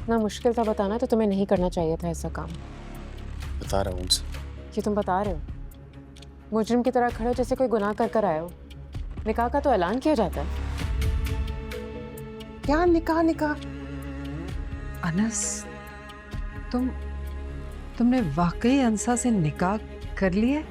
इतना मुश्किल था बताना, तो तुम्हें नहीं करना चाहिए था ऐसा काम। बता रहा हूँ उनसे। ये तुम बता रहे हो? मुजरिम की तरह खड़े हो जैसे कोई गुनाह कर कर आए हो। निकाह का तो ऐलान किया जाता है। क्या निकाह निकाह? अनस, तुमने वाकई अंसा से निकाह कर लिया?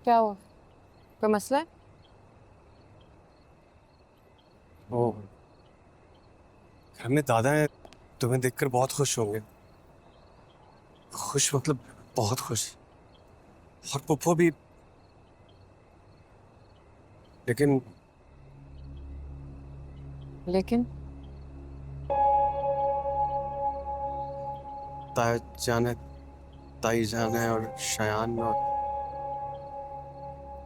क्या हुआ? कोई मसला है? वो घर में दादा है, तुम्हें देखकर बहुत खुश होंगे। खुश मतलब बहुत खुश। और पुप्पो भी। लेकिन लेकिन ताया जान है, ताई जान है और शयान और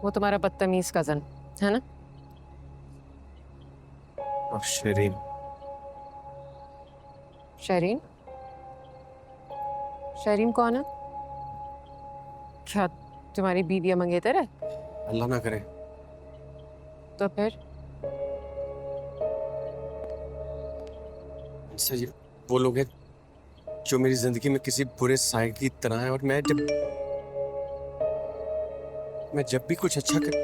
वो तुम्हारा बदतमीज कजन है ना? शरीन। शरीन? शरीन कौन है? क्या तुम्हारी बीवी या मंगेतर है? अल्लाह ना करे। तो फिर सर ये वो लोग हैं जो मेरी जिंदगी में किसी बुरे साए की तरह है, और मैं जब भी कुछ अच्छा कर।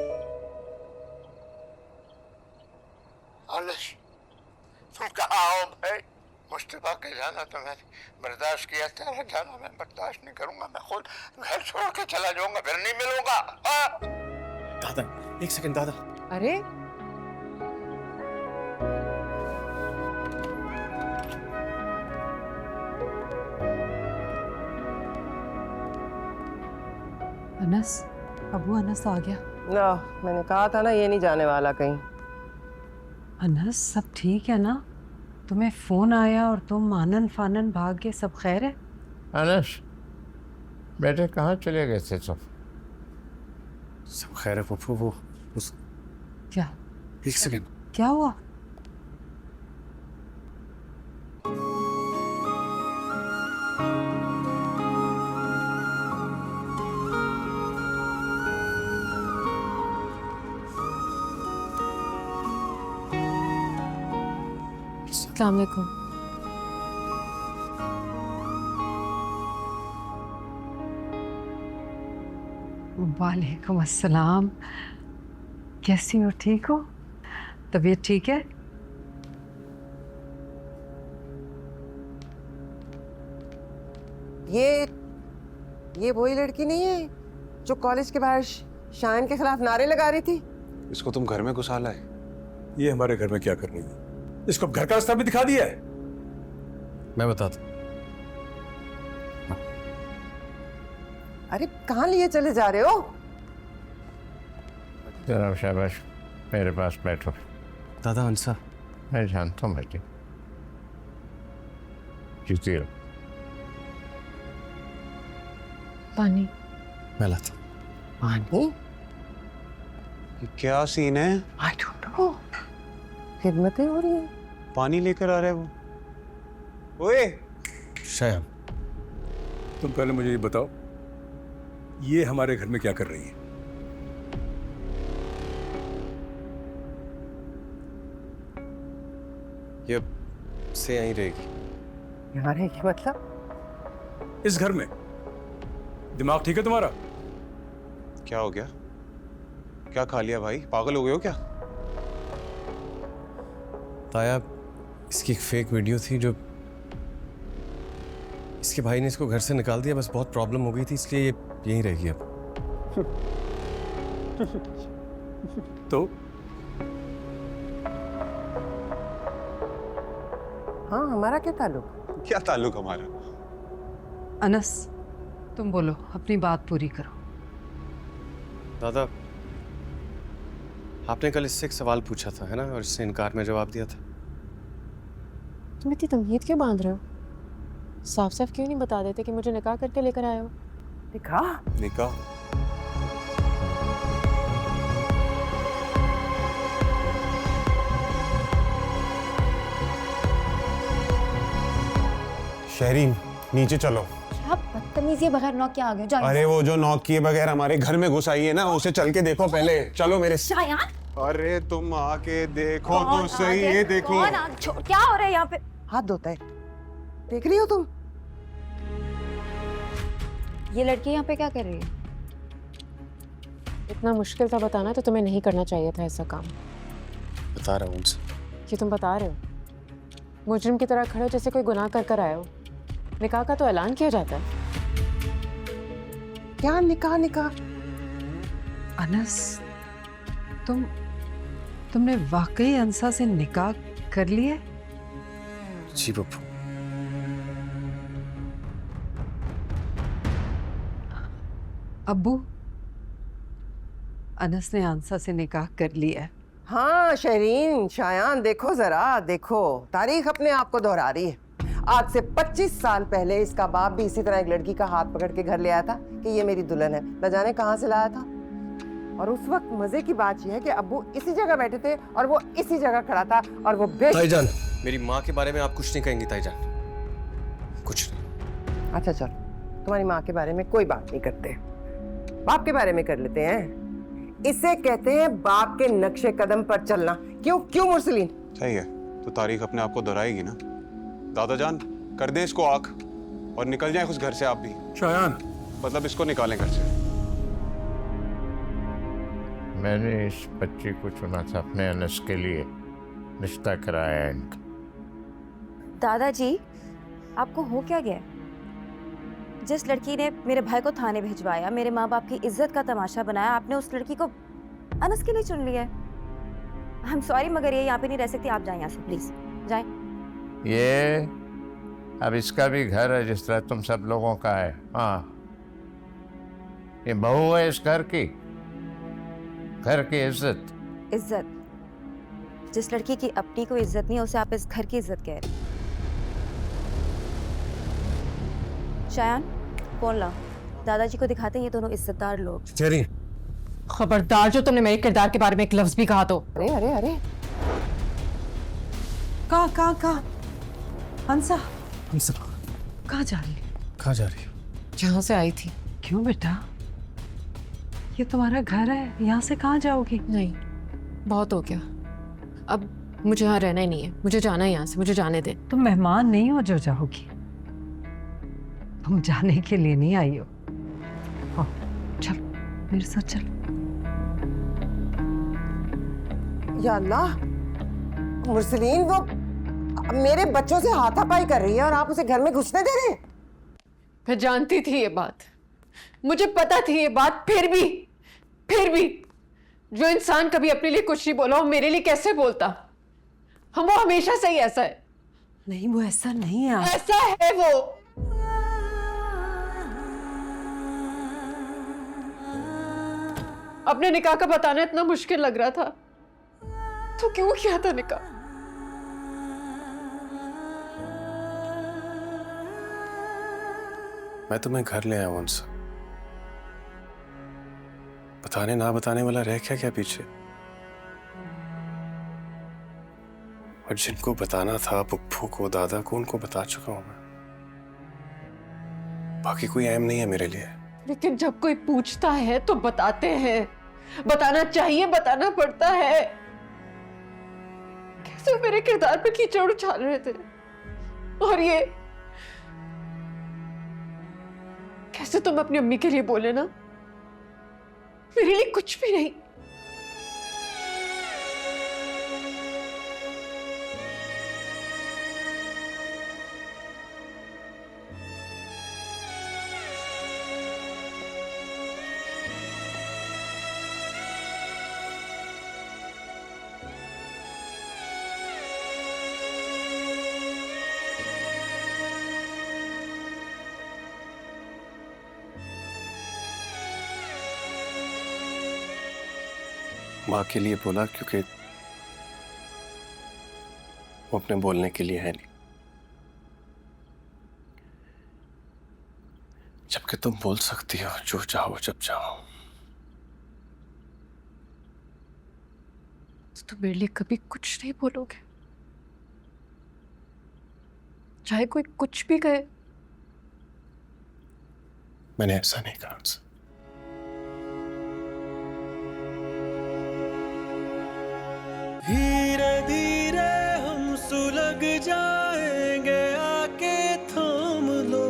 आलस, तुम कहाँ हो भाई? मुस्तफा के जाना तो मैंने बर्दाश्त किया, तेरा जाना मैं बर्दाश्त नहीं करूंगा। मैं खुद घर छोड़ के चला जाऊंगा, फिर नहीं मिलूंगा। हाँ? दादा, एक सेकंड दादा। अरे अनस, अबू अनस आ गया। ना, मैंने कहा था ना ये नहीं जाने वाला कहीं। अनस, सब ठीक है ना? तुम्हें फोन आया और तुम आनन फानन भाग गए, सब खैर है? अनस बेटे, कहाँ चले गए थे सब? सब खैर है पप्पू। वो उस क्या एक सेकंड। क्या हुआ? अस्सलाम वालेकुम। वालेकुम अस्सलाम। कैसी हो? ठीक हो? तबीयत ठीक है? ये वही लड़की नहीं है जो कॉलेज के बाहर शायन के खिलाफ नारे लगा रही थी? इसको तुम घर में घुसा लाए? ये हमारे घर में क्या कर रही है? इसको घर का रास्ता भी दिखा दिया है। मैं बताता। अरे कहाँ लिए चले जा रहे हो? जनाब शाबाश, मेरे पास बैठो। दादा अंसा। मैं जानता हूँ बेटे, जीती रहो। पानी। मैं लाता। पानी? ये क्या सीन है? I don't know. खिदमतें हो रही हैं। पानी लेकर आ रहा है वो। ओए, शयान, तुम पहले मुझे ये बताओ, ये हमारे घर में क्या कर रही है? ये से यहीं रहेगी। यहाँ रहेगी मतलब? इस घर में? दिमाग ठीक है तुम्हारा? क्या हो गया? क्या खा लिया भाई? पागल हो गए हो क्या? ताया, इसकी एक फेक वीडियो थी जो इसके भाई ने इसको घर से निकाल दिया। बस बहुत प्रॉब्लम हो गई थी, इसलिए ये यहीं रहेगी अब। तो हाँ, हमारा क्या ताल्लुक? क्या ताल्लुक हमारा? अनस, तुम बोलो, अपनी बात पूरी करो। दादा, आपने कल इससे एक सवाल पूछा था है ना, और इससे इनकार में जवाब दिया था। तुम इतनी तमहीद क्यों बांध रहे हो? साफ साफ क्यों नहीं बता देते कि मुझे निकाह करके लेकर आए हो? निकाह? निकाह? शहरीन नीचे चलो। क्या बदतमीजी है, बगैर नॉक के आ गए। जाओ। अरे वो जो नॉक किए बगैर हमारे घर में घुस आई है ना, उसे चल के देखो पहले। चलो मेरे शायान, अरे तुम आके देखो तो सही, ये देखो। क्या हो रहा है यहाँ पे? हाथ धोता है, देख रही हो तुम? ये लड़की यहाँ पे क्या कर रही है? इतना मुश्किल था बताना, तो तुम्हें नहीं करना चाहिए था ऐसा काम। बता रहा हूँ उनसे। कि तुम बता रहे हो? मुजरिम की तरह खड़े हो जैसे कोई गुनाह कर आए हो। निकाह का तो ऐलान किया जाता है। क्या निकाह? निकाह? अनस, तुमने वाकई अंसा से निकाह कर लिया? जी पप्पू। अब्बू, अनस ने अंसा से निकाह कर लिया है। हाँ शहरीन, शायान, देखो जरा, देखो तारीख अपने आप को दोहरा रही है। आज से 25 साल पहले इसका बाप भी इसी तरह एक लड़की का हाथ पकड़ के घर ले आया था कि ये मेरी दुल्हन है, न जाने कहाँ से लाया था। और उस वक्त मजे की बात यह है कि अब्बू इसी जगह बैठे थे और वो इसी जगह खड़ा था और वो ताईजान, मेरी माँ के बारे में आप कुछ नहीं कहेंगी ताईजान, कुछ नहीं। अच्छा चलो, तुम्हारी माँ के बारे में कोई बात नहीं करते, बाप के बारे में कर लेते हैं। इसे कहते हैं बाप के नक्शे कदम पर चलना। क्यों मुरसलीन? सही है, तो तारीख अपने आप को दोहराएगी ना। दादा जान, कर दें इसको आग और निकल जाए उस घर से आप भी। शायान, मतलब इसको निकालें घर से। मैंने इस बच्ची को चुना था अपने अनस के लिए, रिश्ता कराया इनका। दादाजी, आपको हो क्या गया? जिस लड़की ने मेरे भाई को थाने भिजवाया, मेरे माँ बाप की इज्जत का तमाशा बनाया, आपने उस लड़की को अनस के लिए चुन लिया है। आई एम सॉरी, मगर ये यहाँ पे नहीं रह सकती। आप जाएं यहाँ से, प्लीज जाएं। ये अब इसका भी घर है जिस तरह तुम सब लोगों का है। हाँ, ये बहू है इस घर की, घर की इज्जत। इज्जत? जिस लड़की की अपनी कोई इज्जत नहीं है, उसे आप इस घर की इज्जत कह रहे हैं। शायान, फोन लाओ, दादाजी को दिखाते हैं ये दोनों इज्जतदार लोग। शहरीन, खबरदार, जो तुमने मेरे किरदार के बारे में एक लफ्ज भी कहा तो। अरे अरे अरे, कहाँ हंसा, हमसे कहाँ जा रही है? कहाँ जा रही हो? जहाँ से आई थी। क्यों बेटा, ये तुम्हारा घर है, यहाँ से कहाँ जाओगी? नहीं, बहुत हो गया, अब मुझे यहाँ रहना ही नहीं है, मुझे जाना है यहाँ से, मुझे जाने दे। तुम मेहमान नहीं हो जो जाओगी, तुम जाने के लिए नहीं आई हो। चल मेरे साथ चल। या अल्लाह, मुरसलीन वो मेरे बच्चों से हाथापाई कर रही है और आप उसे घर में घुसने दे रहे हैं? मैं जानती थी ये बात, मुझे पता थी ये बात, फिर भी जो इंसान कभी अपने लिए कुछ नहीं बोला, वो मेरे लिए कैसे बोलता? वो हमेशा से ही ऐसा है। नहीं, वो ऐसा नहीं है। ऐसा है वो। अपने निकाह का बताना इतना मुश्किल लग रहा था तो क्यों किया था निकाह? मैं तुम्हें घर ले आया हूं उनसे, बताने ना बताने वाला रह क्या पीछे? और जिनको बताना था, पुप्पू को, दादा को, उनको बता चुका हूं मैं। बाकी कोई अहम नहीं है मेरे लिए। लेकिन जब कोई पूछता है तो बताते हैं, बताना चाहिए, बताना पड़ता है। कैसे मेरे किरदार पे कीचड़ उछाल रहे थे, और ये कैसे तुम अपनी अम्मी के लिए बोले ना, मेरे लिए कुछ भी नहीं। माँ के लिए बोला क्योंकि वो अपने बोलने के लिए है नहीं, जबकि तुम बोल सकती हो जो चाहो जब चाहो। तो तुम मेरे लिए कभी कुछ नहीं बोलोगे? चाहे कोई कुछ भी कहे। मैंने ऐसा नहीं कहा उनसे। धीरे धीरे हम सुलग जाएंगे, आके थाम लो,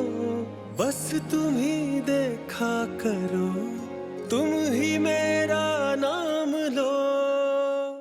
बस तुम ही देखा करो, तुम ही मेरा नाम लो।